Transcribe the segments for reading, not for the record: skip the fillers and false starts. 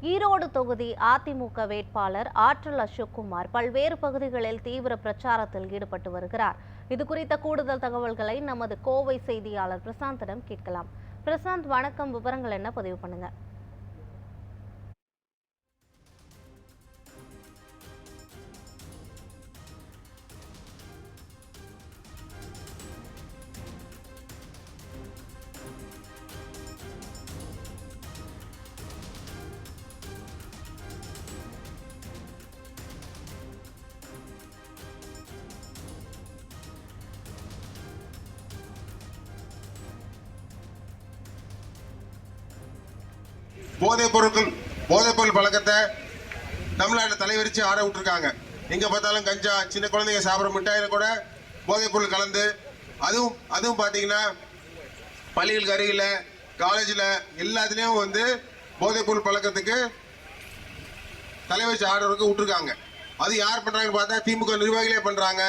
ஈரோடு தொகுதி அதிமுக வேட்பாளர் ஆற்றல் அசோக்குமார் பல்வேறு பகுதிகளில் தீவிர பிரச்சாரத்தில் ஈடுபட்டு வருகிறார். இது குறித்த கூடுதல் தகவல்களை நமது கோவை செய்தியாளர் பிரசாந்திடம் கேட்கலாம். பிரசாந்த், வணக்கம். விவரங்கள் என்ன, பதிவு பண்ணுங்க. போதைப் பொருள் பழக்கத்தை தமிழ்நாட்டில் தலைவரிச்சு ஆட விட்டுருக்காங்க. எங்க பார்த்தாலும் கஞ்சா, சின்ன குழந்தைங்க சாப்பிட்ற மிட்டாயில கூட போதைப் பொருள் கலந்து, அதுவும் பார்த்தீங்கன்னா பள்ளிகளுக்கு அருகில், காலேஜில் எல்லாத்துலேயும் போதைப் பொருள் பழக்கத்துக்கு தலைவரிச்சு ஆடுறதுக்கு விட்டுருக்காங்க. அது யார் பண்றாங்கன்னு பார்த்தா திமுக நிர்வாகிகளே பண்றாங்க.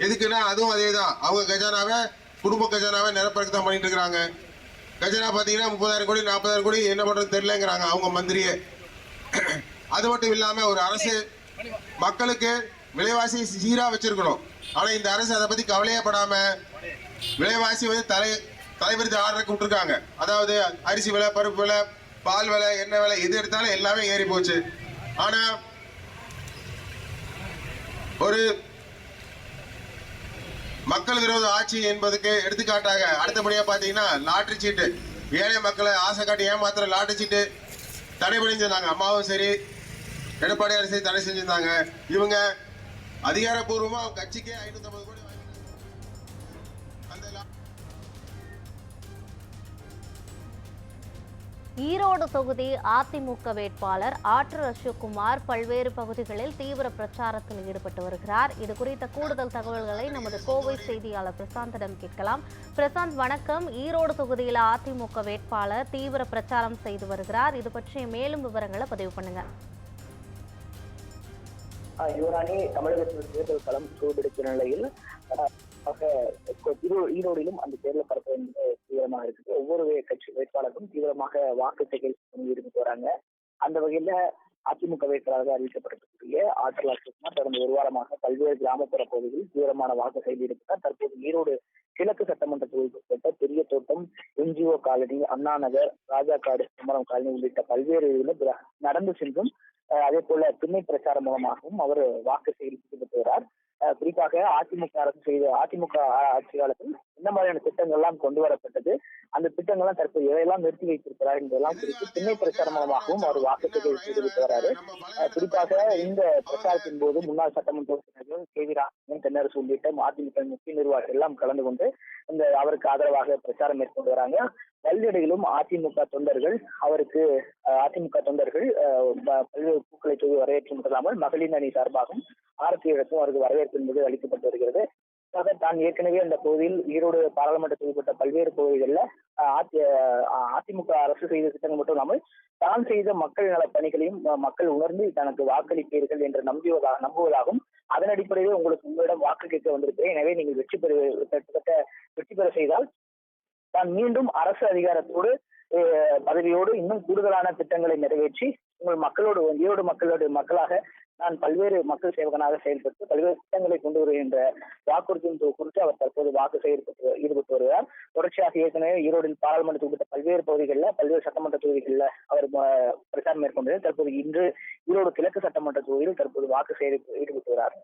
எதுக்குன்னா அதுவும் அதே தான். அவங்க குடும்ப கஜானாவை நிரப்பறதுக்கு தான் பண்ணிட்டு இருக்கிறாங்க. கஜனா பார்த்தீங்கன்னா 30,000 கோடி 40,000 கோடி என்ன பண்றது தெரியலங்கிறாங்க அவங்க மந்திரியே. அது மட்டும் இல்லாம ஒரு அரசு மக்களுக்கு விலைவாசி சீரா வச்சிருக்கணும். ஆனா இந்த அரசு அதை பத்தி கவலையே படாம விலைவாசி தலைவிரித்து ஆர்டருக்கு விட்டுருக்காங்க. அதாவது அரிசி விலை, பருப்பு விலை, பால் விலை, எண்ணெய் விலை, எது எடுத்தாலும் எல்லாமே ஏறி போச்சு. ஆனா ஒரு மக்கள் விரோத ஆட்சி என்பதுக்கு எடுத்துக்காட்டாக அடுத்தபடியா பாத்தீங்கன்னா லாட்டரி சீட்டு, ஏழை மக்களை ஆசை காட்டி ஏமாத்துற லாட்டரி சீட்டு தடை பண்ணியிருந்தாங்க. அம்மாவும் சரி, எடப்பாடியாரும் சரி தடை செஞ்சிருந்தாங்க. இவங்க அதிகாரப்பூர்வமா கட்சிக்கே 550 கோடி ஈரோடு தொகுதி அதிமுக வேட்பாளர் ஆற்றல் அசோக்குமார் பல்வேறு பகுதிகளில் தீவிர பிரச்சாரத்தில் ஈடுபட்டு வருகிறார். இது குறித்த கூடுதல் தகவல்களை நமது கோவை செய்தியாளர் பிரசாந்திடம் கேட்கலாம். பிரசாந்த், வணக்கம். ஈரோடு தொகுதியில் அதிமுக வேட்பாளர் தீவிர பிரச்சாரம் செய்து வருகிறார். இது பற்றிய மேலும் விவரங்களை பதிவு பண்ணுங்க. யுவராணி, தமிழகத்தில் தேர்தல் களம் சூடுபிடித்த நிலையில் ஈரோடிலும் அந்த தேர்தல் பரப்பு என்பது தீவிரமாக இருக்குது. ஒவ்வொரு கட்சி வேட்பாளர்களும் தீவிரமாக வாக்கு சேகரிப்பு ஈடுபட்டு வராங்க. அந்த வகையில அதிமுக வேட்பாளராக அறிவிக்கப்பட்டிருக்கக்கூடிய ஆற்றல் அசோக்குமார் கடந்த ஒரு வாரமாக பல்வேறு கிராமப்புற பகுதிகளில் தீவிரமான வாக்கு செய்து ஈடுபட்டார். தற்போது ஈரோடு கிழக்கு சட்டமன்ற தொகுதிக்குட்பட்ட பெரிய தோட்டம், NGO colony, Anna Nagar, Rajakkad, குமரம் colony உள்ளிட்ட பல்வேறு இடங்களில் நடந்து சென்றும் அதே போல திண்ணை பிரச்சாரம் மூலமாகவும் அவர் வாக்கு சேகரிப்பு ஈடுபட்டு வருகிறார். குறிப்பாக அதிமுக ஆட்சி காலத்தில் இந்த மாதிரியான திட்டங்கள் எல்லாம் கொண்டு வரப்பட்டது, அந்த திட்டங்கள்லாம் தற்போது எதையெல்லாம் நிறுத்தி வைத்திருக்கிறார் என்பதெல்லாம் குறித்து திண்ணை பிரச்சாரம் மூலமாகவும் அவர் வாக்கு சேகரிப்பு ஈடுபட்டு வராரு. குறிப்பாக இந்த பிரச்சாரத்தின் போது முன்னாள் சட்டமன்ற உறுப்பினர்கள் KV ராமன், தென்னரசு உள்ளிட்ட அதிமுக முக்கிய நிர்வாகிகள் எல்லாம் கலந்து கொண்டு அவருக்கு ஆதரவாக பிரச்சாரம் மேற்கொண்டு வராங்க. பல்வேடையிலும் அதிமுக தொண்டர்கள் பல்வேறு பூக்களை தூவி வரவேற்று மட்டுமில்லாமல் மகளிர் அணி சார்பாகவும் ஆரத்தி இடத்தும் அவருக்கு வரவேற்பு என்பது அளிக்கப்பட்டு வருகிறது. தான் ஏற்கனவே அந்த பகுதியில் ஈரோடு பாராளுமன்ற தொகுதிப்பட்ட பல்வேறு பகுதிகளில் அதிமுக அரசு செய்த திட்டங்கள் மட்டும் இல்லாமல் தான் செய்த மக்கள் நல பணிகளையும் மக்கள் உணர்ந்து தனக்கு வாக்களிப்பீர்கள் என்று நம்புவதாகவும், அதன் அடிப்படையில் உங்களுக்கு உங்களிடம் வாக்கு கேட்க வந்திருக்கிறேன், எனவே நீங்கள் வெற்றி பெற செய்தால் தான் மீண்டும் அரசு அதிகாரத்தோடு பதவியோடு இன்னும் கூடுதலான திட்டங்களை நிறைவேற்றி உங்கள் ஈரோடு மக்களாக நான் பல்வேறு மக்கள் சேவகனாக செயல்பட்டு பல்வேறு திட்டங்களை கொண்டு வருகின்ற வாக்குறுதியின் குறித்து அவர் தற்போது வாக்கு சேகரிப்பு ஈடுபட்டு வருகிறார். தொடர்ச்சியாக ஏற்கனவே ஈரோடு பாராளுமன்ற தொகுதிப்பட்ட பல்வேறு பகுதிகளில், பல்வேறு சட்டமன்ற தொகுதிகளில் அவர் பிரச்சாரம் மேற்கொண்டது. தற்போது இன்று ஈரோடு கிழக்கு சட்டமன்ற தொகுதியில் தற்போது வாக்கு சேகரிப்பு ஈடுபட்டு வருகிறார்.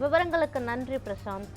விவரங்களுக்கு நன்றி பிரசாந்த்.